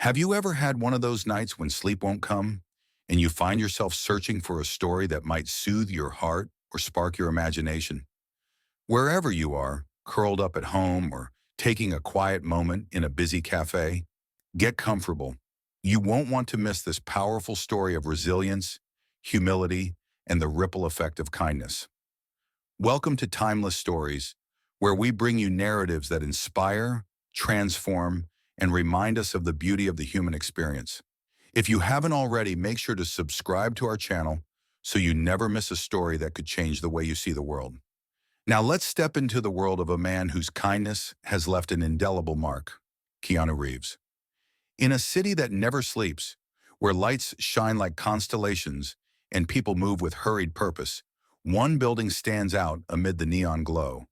Have you ever had one of those nights when sleep won't come and you find yourself searching for a story that might soothe your heart or spark your imagination? Wherever you are, curled up at home or taking a quiet moment in a busy cafe, get comfortable. You won't want to miss this powerful story of resilience, humility, and the ripple effect of kindness. Welcome to Timeless Stories, where we bring you narratives that inspire, transform, and remind us of the beauty of the human experience. If you haven't already, make sure to subscribe to our channel so you never miss a story that could change the way you see the world. Now let's step into the world of a man whose kindness has left an indelible mark, Keanu Reeves. In a city that never sleeps, where lights shine like constellations and people move with hurried purpose, one building stands out amid the neon glow.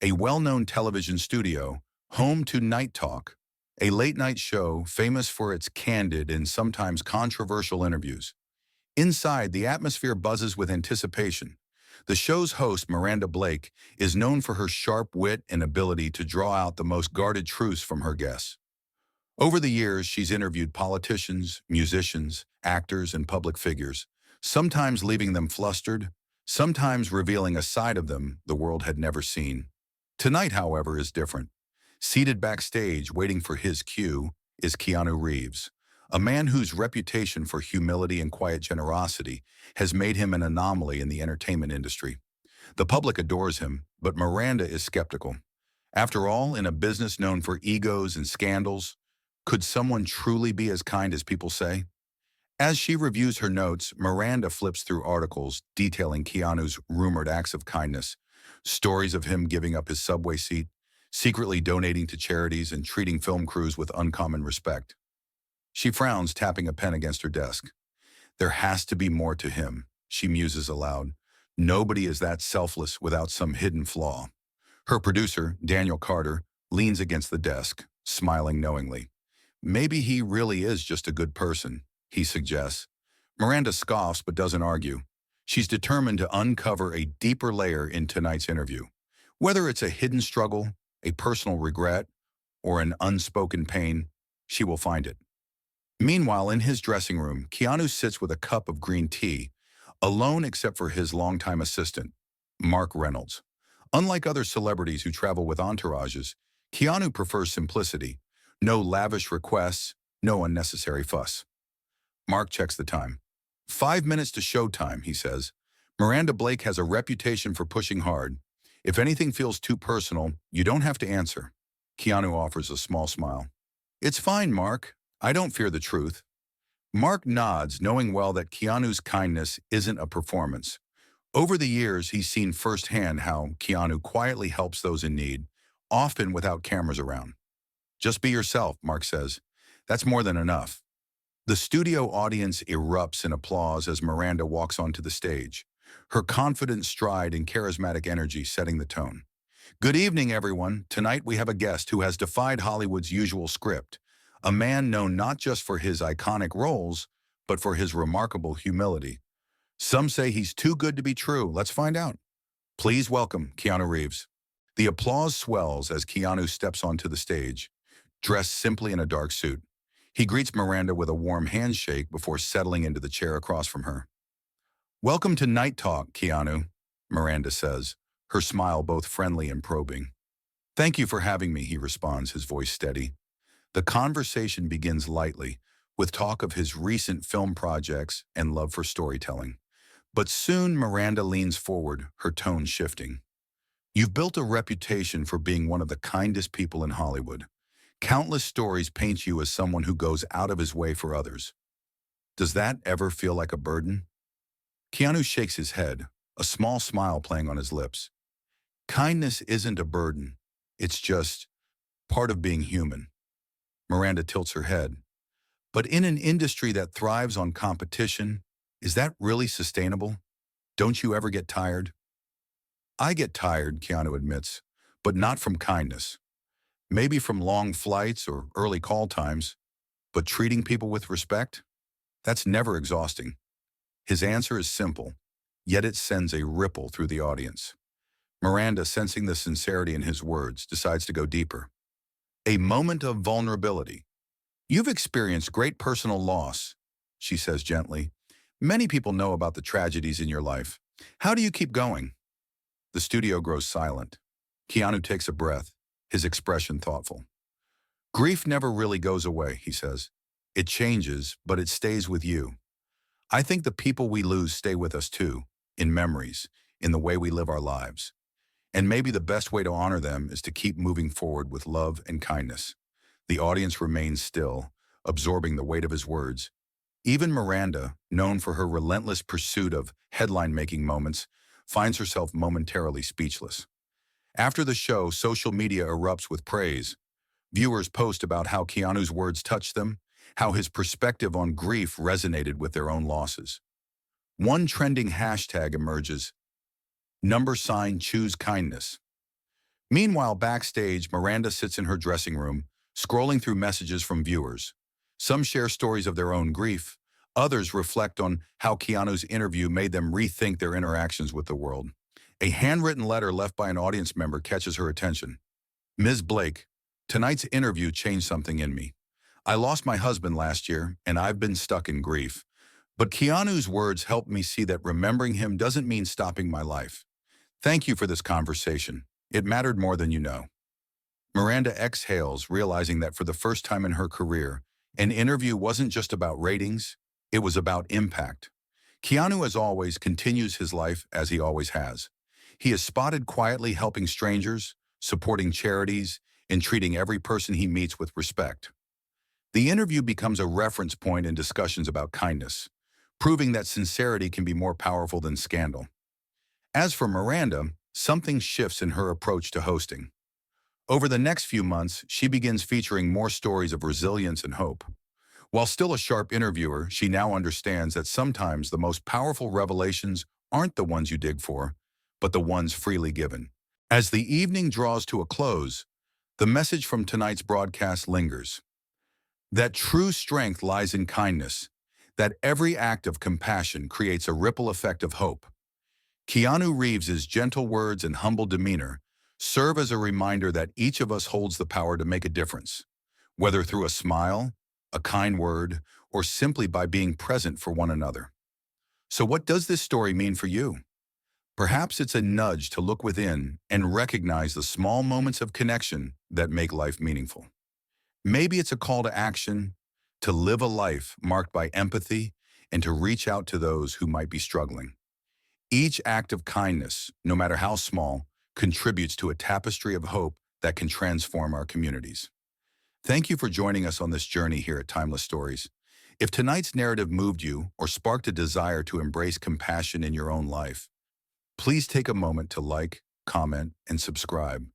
A well-known television studio, home to Night Talk, a late-night show famous for its candid and sometimes controversial interviews. Inside, the atmosphere buzzes with anticipation. The show's host, Miranda Blake, is known for her sharp wit and ability to draw out the most guarded truths from her guests. Over the years, she's interviewed politicians, musicians, actors, and public figures, sometimes leaving them flustered, sometimes revealing a side of them the world had never seen. Tonight, however, is different. Seated backstage, waiting for his cue, is Keanu Reeves, a man whose reputation for humility and quiet generosity has made him an anomaly in the entertainment industry. The public adores him, but Miranda is skeptical. After all, in a business known for egos and scandals, could someone truly be as kind as people say? As she reviews her notes, Miranda flips through articles detailing Keanu's rumored acts of kindness, stories of him giving up his subway seat, secretly donating to charities, and treating film crews with uncommon respect. She frowns, tapping a pen against her desk. There has to be more to him, she muses aloud. Nobody is that selfless without some hidden flaw. Her producer, Daniel Carter, leans against the desk, smiling knowingly. Maybe he really is just a good person, he suggests. Miranda scoffs but doesn't argue. She's determined to uncover a deeper layer in tonight's interview. Whether it's a hidden struggle, a personal regret, or an unspoken pain, she will find it. Meanwhile, in his dressing room, Keanu sits with a cup of green tea, alone except for his longtime assistant, Mark Reynolds. Unlike other celebrities who travel with entourages, Keanu prefers simplicity. No lavish requests, no unnecessary fuss. Mark checks the time. 5 minutes to showtime, he says. Miranda Blake has a reputation for pushing hard. If anything feels too personal, you don't have to answer. Keanu offers a small smile. It's fine, Mark. I don't fear the truth. Mark nods, knowing well that Keanu's kindness isn't a performance. Over the years, he's seen firsthand how Keanu quietly helps those in need, often without cameras around. Just be yourself, Mark says. That's more than enough. The studio audience erupts in applause as Miranda walks onto the stage, her confident stride and charismatic energy setting the tone. Good evening, everyone. Tonight we have a guest who has defied Hollywood's usual script, a man known not just for his iconic roles, but for his remarkable humility. Some say he's too good to be true. Let's find out. Please welcome Keanu Reeves. The applause swells as Keanu steps onto the stage, dressed simply in a dark suit. He greets Miranda with a warm handshake before settling into the chair across from her. Welcome to Night Talk, Keanu, Miranda says, her smile both friendly and probing. Thank you for having me, he responds, his voice steady. The conversation begins lightly, with talk of his recent film projects and love for storytelling. But soon Miranda leans forward, her tone shifting. You've built a reputation for being one of the kindest people in Hollywood. Countless stories paint you as someone who goes out of his way for others. Does that ever feel like a burden? Keanu shakes his head, a small smile playing on his lips. Kindness isn't a burden. It's just part of being human. Miranda tilts her head. But in an industry that thrives on competition, is that really sustainable? Don't you ever get tired? I get tired, Keanu admits, but not from kindness. Maybe from long flights or early call times, but treating people with respect? That's never exhausting. His answer is simple, yet it sends a ripple through the audience. Miranda, sensing the sincerity in his words, decides to go deeper. A moment of vulnerability. You've experienced great personal loss, she says gently. Many people know about the tragedies in your life. How do you keep going? The studio grows silent. Keanu takes a breath, his expression thoughtful. Grief never really goes away, he says. It changes, but it stays with you. I think the people we lose stay with us too, in memories, in the way we live our lives. And maybe the best way to honor them is to keep moving forward with love and kindness. The audience remains still, absorbing the weight of his words. Even Miranda, known for her relentless pursuit of headline-making moments, finds herself momentarily speechless. After the show, social media erupts with praise. Viewers post about how Keanu's words touched them, how his perspective on grief resonated with their own losses. One trending hashtag emerges, #choose kindness. Meanwhile, backstage, Miranda sits in her dressing room, scrolling through messages from viewers. Some share stories of their own grief. Others reflect on how Keanu's interview made them rethink their interactions with the world. A handwritten letter left by an audience member catches her attention. Ms. Blake, tonight's interview changed something in me. I lost my husband last year, and I've been stuck in grief. But Keanu's words helped me see that remembering him doesn't mean stopping my life. Thank you for this conversation. It mattered more than you know. Miranda exhales, realizing that for the first time in her career, an interview wasn't just about ratings, it was about impact. Keanu, as always, continues his life as he always has. He is spotted quietly helping strangers, supporting charities, and treating every person he meets with respect. The interview becomes a reference point in discussions about kindness, proving that sincerity can be more powerful than scandal. As for Miranda, something shifts in her approach to hosting. Over the next few months, she begins featuring more stories of resilience and hope. While still a sharp interviewer, she now understands that sometimes the most powerful revelations aren't the ones you dig for, but the ones freely given. As the evening draws to a close, the message from tonight's broadcast lingers. That true strength lies in kindness, that every act of compassion creates a ripple effect of hope. Keanu Reeves' gentle words and humble demeanor serve as a reminder that each of us holds the power to make a difference, whether through a smile, a kind word, or simply by being present for one another. So what does this story mean for you? Perhaps it's a nudge to look within and recognize the small moments of connection that make life meaningful. Maybe it's a call to action, to live a life marked by empathy and to reach out to those who might be struggling. Each act of kindness, no matter how small, contributes to a tapestry of hope that can transform our communities. Thank you for joining us on this journey here at Timeless Stories. If tonight's narrative moved you or sparked a desire to embrace compassion in your own life, please take a moment to like, comment, and subscribe.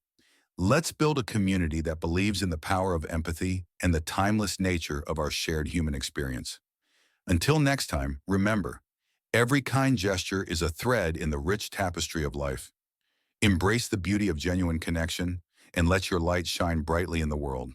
Let's build a community that believes in the power of empathy and the timeless nature of our shared human experience. Until next time, remember, every kind gesture is a thread in the rich tapestry of life. Embrace the beauty of genuine connection and let your light shine brightly in the world.